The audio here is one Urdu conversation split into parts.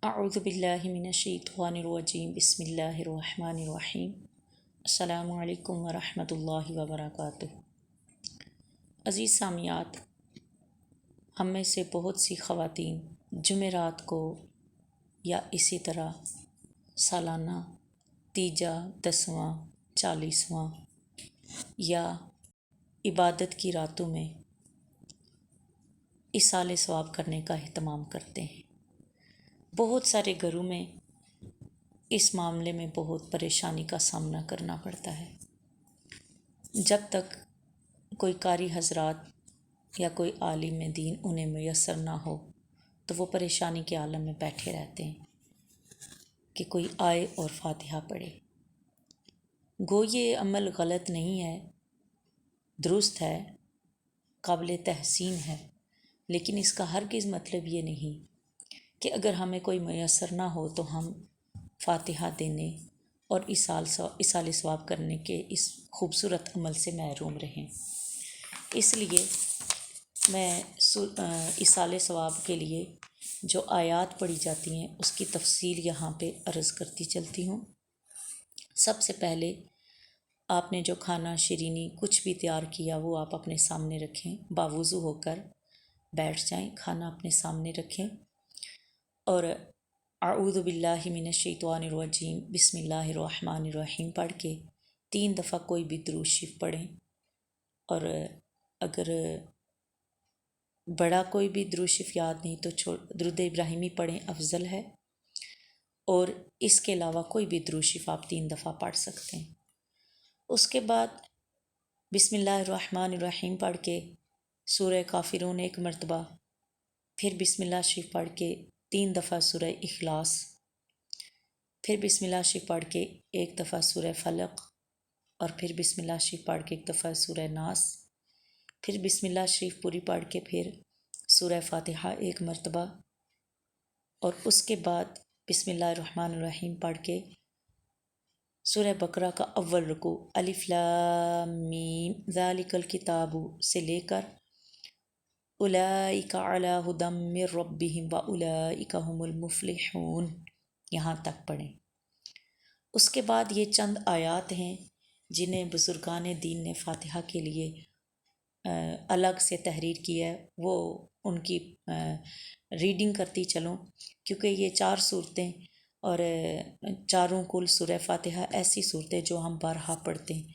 اعوذ باللہ من الشیطان الرجیم بسم اللہ الرحمن الرحیم السلام علیکم ورحمۃ اللہ وبرکاتہ۔ عزیز سامعات، ہم میں سے بہت سی خواتین جمعرات کو یا اسی طرح سالانہ تیجا، دسواں، 40واں یا عبادت کی راتوں میں ایصال ثواب کرنے کا اہتمام کرتے ہیں۔ بہت سارے گھروں میں اس معاملے میں بہت پریشانی کا سامنا کرنا پڑتا ہے۔ جب تک کوئی قاری حضرات یا کوئی عالم دین انہیں میسر نہ ہو تو وہ پریشانی کے عالم میں بیٹھے رہتے ہیں کہ کوئی آئے اور فاتحہ پڑھے۔ گو یہ عمل غلط نہیں ہے، درست ہے، قابل تحسین ہے، لیکن اس کا ہرگز مطلب یہ نہیں کہ اگر ہمیں کوئی میسر نہ ہو تو ہم فاتحہ دینے اور ایصال ثواب کرنے کے اس خوبصورت عمل سے محروم رہیں۔ اس لیے میں ایصال ثواب کے لیے جو آیات پڑھی جاتی ہیں اس کی تفصیل یہاں پہ عرض کرتی چلتی ہوں۔ سب سے پہلے آپ نے جو کھانا شیرینی کچھ بھی تیار کیا وہ آپ اپنے سامنے رکھیں، باوضو ہو کر بیٹھ جائیں، کھانا اپنے سامنے رکھیں اور اعوذ باللہ من الشیطان الرجیم بسم اللہ الرحمن الرحیم پڑھ کے 3 دفعہ کوئی بھی درود شریف پڑھیں، اور اگر بڑا کوئی بھی درود شریف یاد نہیں تو درود ابراہیمی پڑھیں، افضل ہے، اور اس کے علاوہ کوئی بھی درود شریف آپ 3 دفعہ پڑھ سکتے ہیں۔ اس کے بعد بسم اللہ الرحمن الرحیم پڑھ کے سورہ کافرون 1 مرتبہ، پھر بسم اللہ شریف پڑھ کے 3 دفعہ سورہ اخلاص، پھر بسم اللہ شریف پڑھ کے 1 دفعہ سورہ فلق، اور پھر بسم اللہ شریف پڑھ کے 1 دفعہ سورہ ناس، پھر بسم اللہ شریف پوری پڑھ کے پھر سورہ فاتحہ 1 مرتبہ، اور اس کے بعد بسم اللہ الرحمن الرحیم پڑھ کے سورہ بقرہ کا اول رکوع الف لام میم ذالک الکتاب سے لے کر اولئک علی ھدی من ربہم واولئک ھم المفلحون یہاں تک پڑھیں۔ اس کے بعد یہ چند آیات ہیں جنہیں بزرگان دین نے فاتحہ کے لیے الگ سے تحریر کی ہے، وہ ان کی ریڈنگ کرتی چلوں، کیونکہ یہ 4 صورتیں اور چاروں کل سورہ فاتحہ ایسی صورتیں جو ہم بارہا پڑھتے ہیں،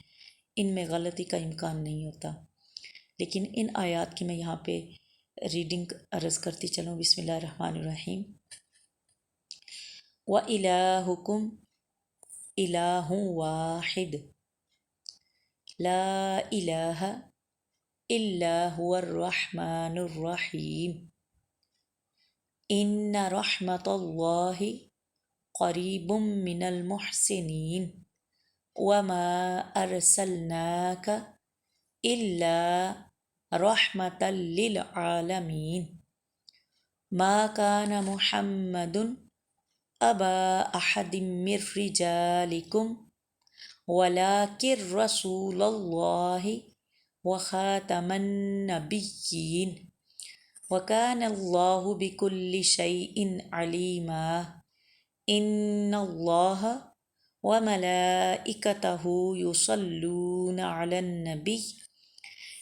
ان میں غلطی کا امکان نہیں ہوتا، لیکن ان آیات کی میں یہاں پہ ریڈنگ عرض کرتی چلوں۔ بسم اللہ الرحمن الرحیم۔ وَإِلَٰهُكُمْ إِلَٰهٌ وَاحِدٌ لَا إِلَٰهَ إِلَّا هُوَ الرَّحْمَٰنُ الرَّحِيمُ إِنَّ رَحْمَتَ اللَّهِ قَرِيبٌ مِّنَ الْمُحْسِنِينَ وَمَا أَرْسَلْنَاكَ إِلَّا رَحْمَةً لِّلْعَالَمِينَ مَا كَانَ مُحَمَّدٌ أَبَا أَحَدٍ مِّن رِّجَالِكُمْ وَلَٰكِن رَّسُولَ اللَّهِ وَخَاتَمَ النَّبِيِّينَ وَكَانَ اللَّهُ بِكُلِّ شَيْءٍ عَلِيمًا إِنَّ اللَّهَ وَمَلَائِكَتَهُ يُصَلُّونَ عَلَى النَّبِيِّ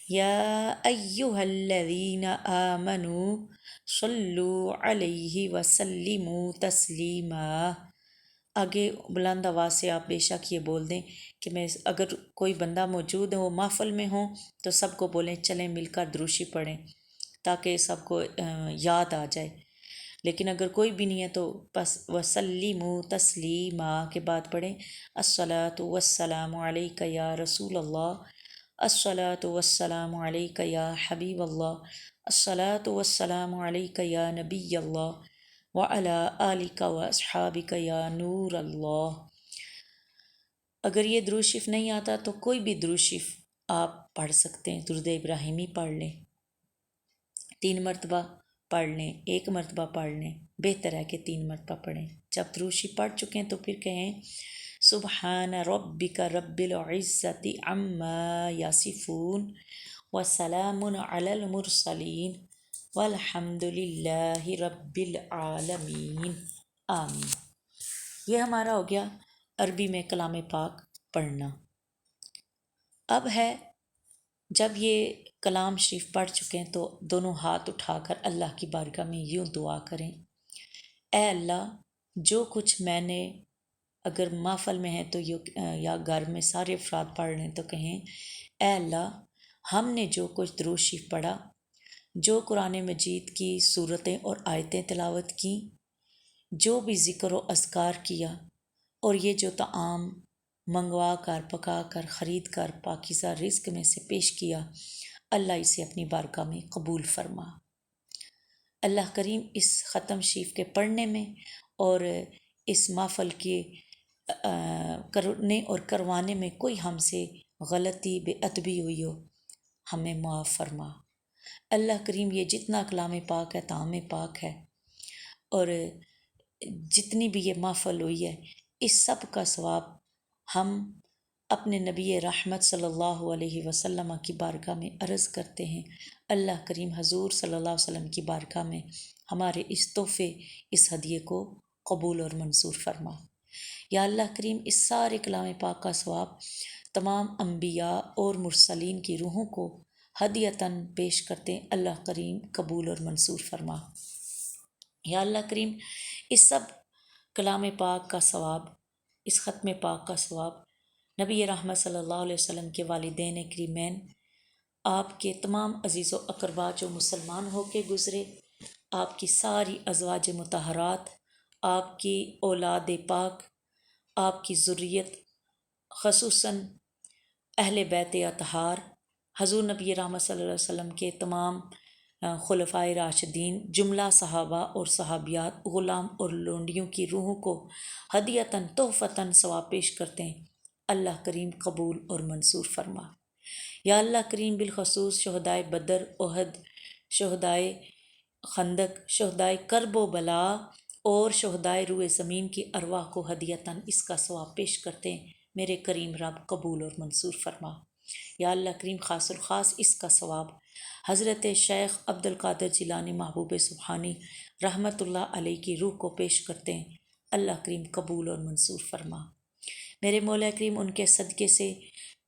يَا أَيُّهَا الَّذِينَ آمَنُوا صَلُّوا عَلَيْهِ وَسَلِّمُوا تَسْلِيمًا۔ آگے بلند آواز سے آپ بے شک یہ بول دیں کہ میں اگر کوئی بندہ موجود ہو، محفل میں ہو، تو سب کو بولیں چلیں مل کر درود شریف پڑھیں تاکہ سب کو یاد آ جائے، لیکن اگر کوئی بھی نہیں ہے تو بس وَسَلِّمُوا تَسْلِیمًا کے بعد پڑھیں الصَّلَاةُ وَالسَّلَامُ عَلَيْكَ یا رسول اللہ، الصَّلَاةُ وَالسَّلَامُ عَلَيْكَ یا حبیب اللہ، الصَّلَاةُ وَالسَّلَامُ عَلَيْكَ یا نبی اللہ وَعَلَىٰ آلِكَ وَأَصْحَابِكَ یا نور اللہ۔ اگر یہ درود شریف نہیں آتا تو کوئی بھی درود شریف آپ پڑھ سکتے ہیں، درود ابراہیمی پڑھ لیں، 3 مرتبہ پڑھ لیں، 1 مرتبہ پڑھ لیں، بہتر ہے کہ 3 مرتبہ پڑھیں۔ جب درود شریف پڑھ چکے ہیں تو پھر کہیں سبحان ربک رب العزت عما یصفون وسلام علی المرسلین والحمد للہ رب العالمین۔ آمین۔ یہ ہمارا ہو گیا عربی میں کلام پاک پڑھنا۔ اب ہے جب یہ کلام شریف پڑھ چکے ہیں تو دونوں ہاتھ اٹھا کر اللہ کی بارگاہ میں یوں دعا کریں، اے اللہ جو کچھ میں نے، اگر محفل میں ہے تو یا گھر میں سارے افراد پڑھ رہے ہیں تو کہیں، اے اللہ ہم نے جو کچھ درود شریف پڑھا، جو قرآن مجید کی صورتیں اور آیتیں تلاوت کیں، جو بھی ذکر و اذکار کیا، اور یہ جو طعام منگوا کر پکا کر خرید کر پاکیزہ رزق میں سے پیش کیا، اللہ اسے اپنی بارگاہ میں قبول فرما۔ اللہ کریم اس ختم شریف کے پڑھنے میں اور اس محفل کے کرنے اور کروانے میں کوئی ہم سے غلطی بے ادبی ہوئی ہو، ہمیں معاف فرما۔ اللہ کریم یہ جتنا کلام پاک ہے، طعام پاک ہے، اور جتنی بھی یہ محفل ہوئی ہے، اس سب کا ثواب ہم اپنے نبی رحمت صلی اللہ علیہ وسلم کی بارگاہ میں عرض کرتے ہیں۔ اللہ کریم حضور صلی اللہ علیہ وسلم کی بارگاہ میں ہمارے اس تحفے، اس ہدیے کو قبول اور منظور فرما۔ یا اللہ کریم اس سارے کلام پاک کا ثواب تمام انبیاء اور مرسلین کی روحوں کو ہدیتاً پیش کرتے ہیں، اللہ کریم قبول اور منظور فرما۔ یا اللہ کریم اس سب کلام پاک کا ثواب، اس ختم پاک کا ثواب نبی رحمت صلی اللہ علیہ وسلم کے والدین کریمین، آپ کے تمام عزیز و اقربا جو مسلمان ہو کے گزرے، آپ کی ساری ازواج مطہرات، آپ کی اولاد پاک، آپ کی ذریت، خصوصاً اہل بیت اطہار، حضور نبی رحمت صلی اللہ علیہ وسلم کے تمام خلفائے راشدین، جملہ صحابہ اور صحابیات، غلام اور لونڈیوں کی روحوں کو ہدیتاً تحفتاً ثواب پیش کرتے ہیں، اللہ کریم قبول اور منظور فرما۔ یا اللہ کریم بالخصوص شہدائے بدر، احد، شہدائے خندق، شہدائے کرب و بلا اور شہدائے روئے زمین کی ارواح کو ہدیتاً اس کا ثواب پیش کرتے ہیں، میرے کریم رب قبول اور منظور فرما۔ یا اللہ کریم خاص الخاص اس کا ثواب حضرت شیخ عبد القادر جیلانی محبوب سبحانی رحمۃ اللہ علیہ کی روح کو پیش کرتے ہیں، اللہ کریم قبول اور منظور فرما۔ میرے مولا کریم ان کے صدقے سے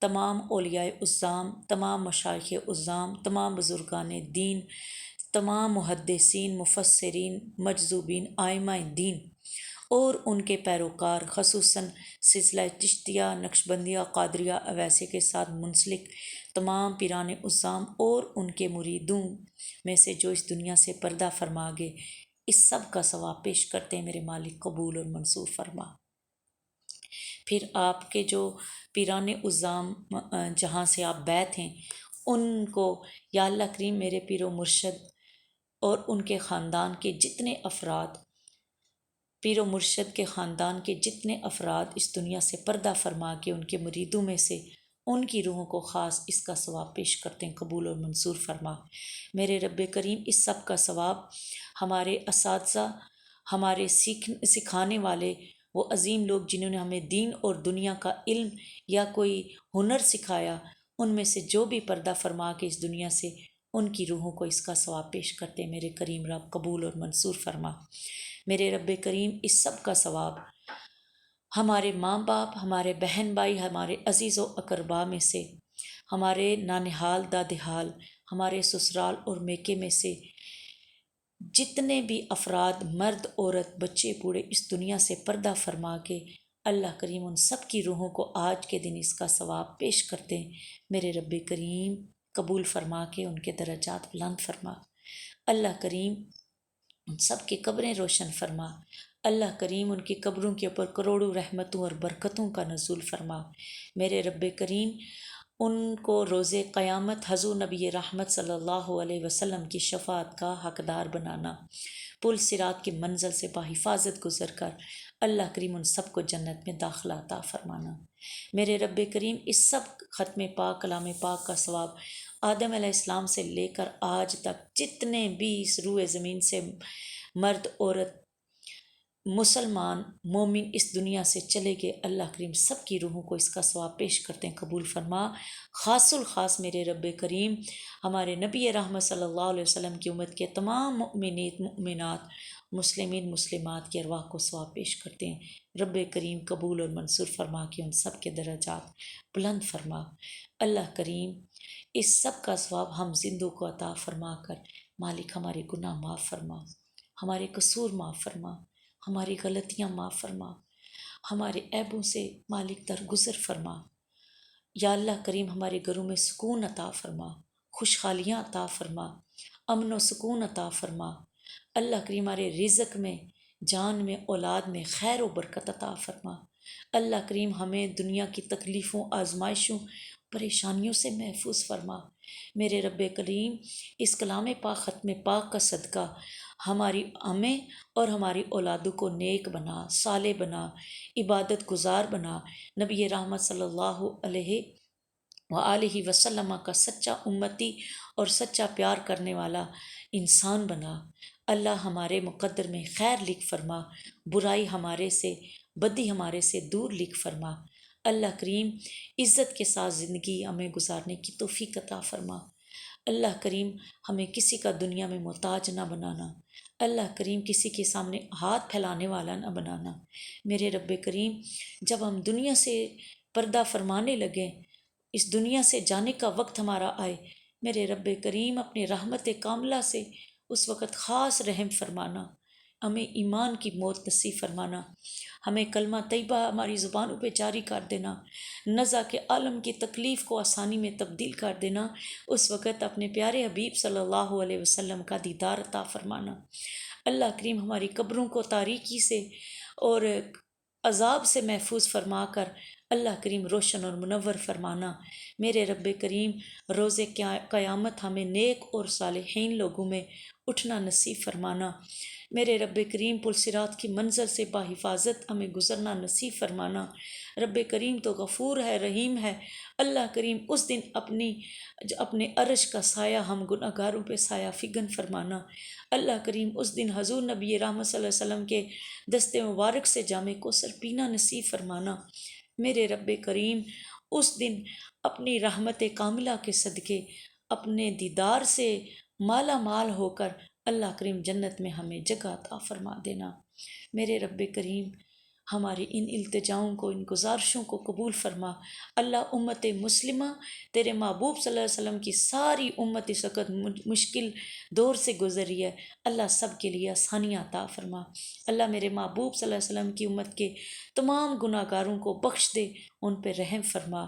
تمام اولیاء عظام، تمام مشائخ عظام، تمام بزرگان دین، تمام محدثین، مفسرین، مجذوبین، ائمہ دین اور ان کے پیروکار، خصوصاً سلسلہ چشتیہ، نقشبندیہ، قادریہ، اویسی کے ساتھ منسلک تمام پیران عظام اور ان کے مریدوں میں سے جو اس دنیا سے پردہ فرما گئے، اس سب کا ثواب پیش کرتے ہیں، میرے مالک قبول اور منظور فرما۔ پھر آپ کے جو پیران عظام جہاں سے آپ بیت ہیں، ان کو یا اللہ کریم میرے پیر و مرشد اور ان کے خاندان کے جتنے افراد، پیر و مرشد کے خاندان کے جتنے افراد اس دنیا سے پردہ فرما کے ان کے مریدوں میں سے ان کی روحوں کو خاص اس کا ثواب پیش کرتے ہیں، قبول اور منظور فرما۔ میرے رب کریم اس سب کا ثواب ہمارے اساتذہ، ہمارے سکھانے والے، وہ عظیم لوگ جنہوں نے ہمیں دین اور دنیا کا علم یا کوئی ہنر سکھایا، ان میں سے جو بھی پردہ فرما کے اس دنیا سے، ان کی روحوں کو اس کا ثواب پیش کرتے ہیں، میرے کریم رب قبول اور منظور فرما۔ میرے رب کریم اس سب کا ثواب ہمارے ماں باپ، ہمارے بہن بھائی، ہمارے عزیز و اقربا میں سے، ہمارے نانحال دادحال، ہمارے سسرال اور میکے میں سے جتنے بھی افراد، مرد عورت بچے بوڑھے اس دنیا سے پردہ فرما کے، اللہ کریم ان سب کی روحوں کو آج کے دن اس کا ثواب پیش کرتے ہیں، میرے رب کریم قبول فرما کے ان کے درجات بلند فرما۔ اللہ کریم ان سب کی قبریں روشن فرما، اللہ کریم ان کی قبروں کے اوپر کروڑوں رحمتوں اور برکتوں کا نزول فرما، میرے رب کریم ان کو روز قیامت حضور نبی رحمت صلی اللہ علیہ وسلم کی شفاعت کا حقدار بنانا، پل صراط کی منزل سے بحفاظت گزر کر اللہ کریم ان سب کو جنت میں داخلہ عطا فرمانا۔ میرے رب کریم اس سب ختم پاک کلام پاک کا ثواب آدم علیہ السلام سے لے کر آج تک جتنے بھی اس روئے زمین سے مرد عورت مسلمان مومن اس دنیا سے چلے گئے، اللہ کریم سب کی روحوں کو اس کا ثواب پیش کرتے ہیں، قبول فرما۔ خاص الخاص میرے رب کریم ہمارے نبی رحمت صلی اللہ علیہ وسلم کی امت کے تمام مؤمنین مؤمنات مسلمین مسلمات کی ارواح کو ثواب پیش کرتے ہیں۔ رب کریم قبول اور منصور فرما کے ان سب کے درجات بلند فرما۔ اللہ کریم اس سب کا ثواب ہم زندوں کو عطا فرما کر مالک ہمارے گناہ معاف فرما، ہمارے قصور معاف فرما، ہماری غلطیاں معاف فرما، ہمارے عیبوں سے مالک درگزر فرما۔ یا اللہ کریم ہمارے گھروں میں سکون عطا فرما، خوشحالیاں عطا فرما، امن و سکون عطا فرما۔ اللہ کریم ہمارے رزق میں، جان میں، اولاد میں خیر و برکت عطا فرما۔ اللہ کریم ہمیں دنیا کی تکلیفوں، آزمائشوں، پریشانیوں سے محفوظ فرما۔ میرے رب کریم اس کلام پاک ختم پاک کا صدقہ ہمیں اور ہماری اولادوں کو نیک بنا، صالح بنا، عبادت گزار بنا، نبی رحمت صلی اللہ علیہ وآلہ وسلم کا سچا امتی اور سچا پیار کرنے والا انسان بنا۔ اللہ ہمارے مقدر میں خیر لکھ فرما، برائی ہمارے سے، بدی ہمارے سے دور لکھ فرما۔ اللہ کریم عزت کے ساتھ زندگی ہمیں گزارنے کی توفیق عطا فرما۔ اللہ کریم ہمیں کسی کا دنیا میں محتاج نہ بنانا، اللہ کریم کسی کے سامنے ہاتھ پھیلانے والا نہ بنانا۔ میرے رب کریم جب ہم دنیا سے پردہ فرمانے لگیں، اس دنیا سے جانے کا وقت ہمارا آئے، میرے رب کریم اپنے رحمت کاملہ سے اس وقت خاص رحم فرمانا، ہمیں ایمان کی موت نصیب فرمانا، ہمیں کلمہ طیبہ ہماری زبانوں پہ جاری کر دینا، نزا کے عالم کی تکلیف کو آسانی میں تبدیل کر دینا، اس وقت اپنے پیارے حبیب صلی اللہ علیہ وسلم کا دیدار عطا فرمانا۔ اللہ کریم ہماری قبروں کو تاریکی سے اور عذاب سے محفوظ فرما کر اللہ کریم روشن اور منور فرمانا۔ میرے رب کریم روز قیامت ہمیں نیک اور صالحین لوگوں میں اٹھنا نصیب فرمانا۔ میرے رب کریم پلصراط کی منزل سے باحفاظت ہمیں گزرنا نصیب فرمانا۔ رب کریم تو غفور ہے، رحیم ہے۔ اللہ کریم اس دن اپنے عرش کا سایہ ہم گناہ گاروں پہ سایہ فگن فرمانا۔ اللہ کریم اس دن حضور نبی رحمت صلی اللہ علیہ وسلم کے دست مبارک سے جام کوثر پینا نصیب فرمانا۔ میرے رب کریم اس دن اپنی رحمت کاملہ کے صدقے اپنے دیدار سے مالا مال ہو کر اللہ کریم جنت میں ہمیں جگہ عطا فرما دینا۔ میرے رب کریم ہماری ان التجاؤں کو، ان گزارشوں کو قبول فرما۔ اللہ امت مسلمہ تیرے محبوب صلی اللہ علیہ وسلم کی ساری امت اس وقت مشکل دور سے گزری ہے، اللہ سب کے لیے آسانیاں عطا فرما۔ اللہ میرے محبوب صلی اللہ علیہ وسلم کی امت کے تمام گناہ گاروں کو بخش دے، ان پہ رحم فرما،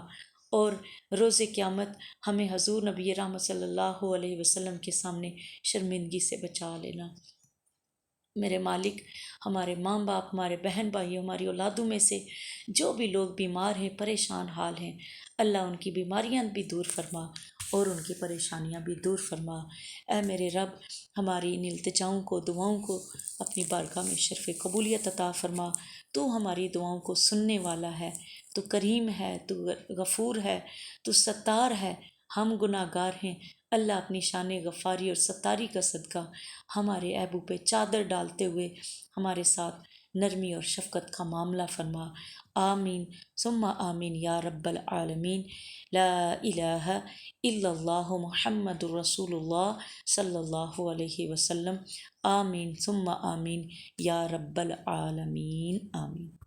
اور روز قیامت ہمیں حضور نبی رحمت صلی اللہ علیہ وسلم کے سامنے شرمندگی سے بچا لینا۔ میرے مالک ہمارے ماں باپ، ہمارے بہن بھائی، ہماری اولادوں میں سے جو بھی لوگ بیمار ہیں، پریشان حال ہیں، اللہ ان کی بیماریاں بھی دور فرما اور ان کی پریشانیاں بھی دور فرما۔ اے میرے رب ہماری ان التجاؤں کو، دعاؤں کو اپنی بارگاہ میں شرف قبولیت عطا فرما۔ تو ہماری دعاؤں کو سننے والا ہے، تو کریم ہے، تو غفور ہے، تو ستار ہے، ہم گناہ گار ہیں۔ اللہ اپنی شان غفاری اور ستاری کا صدقہ ہمارے عیبوں پہ چادر ڈالتے ہوئے ہمارے ساتھ نرمی اور شفقت کا معاملہ فرما۔ آمین ثم آمین یا رب العالمین۔ لا الہ الا اللہ محمد رسول اللہ صلی اللہ علیہ وسلم۔ آمین ثم آمین یا رب العالمین۔ آمین۔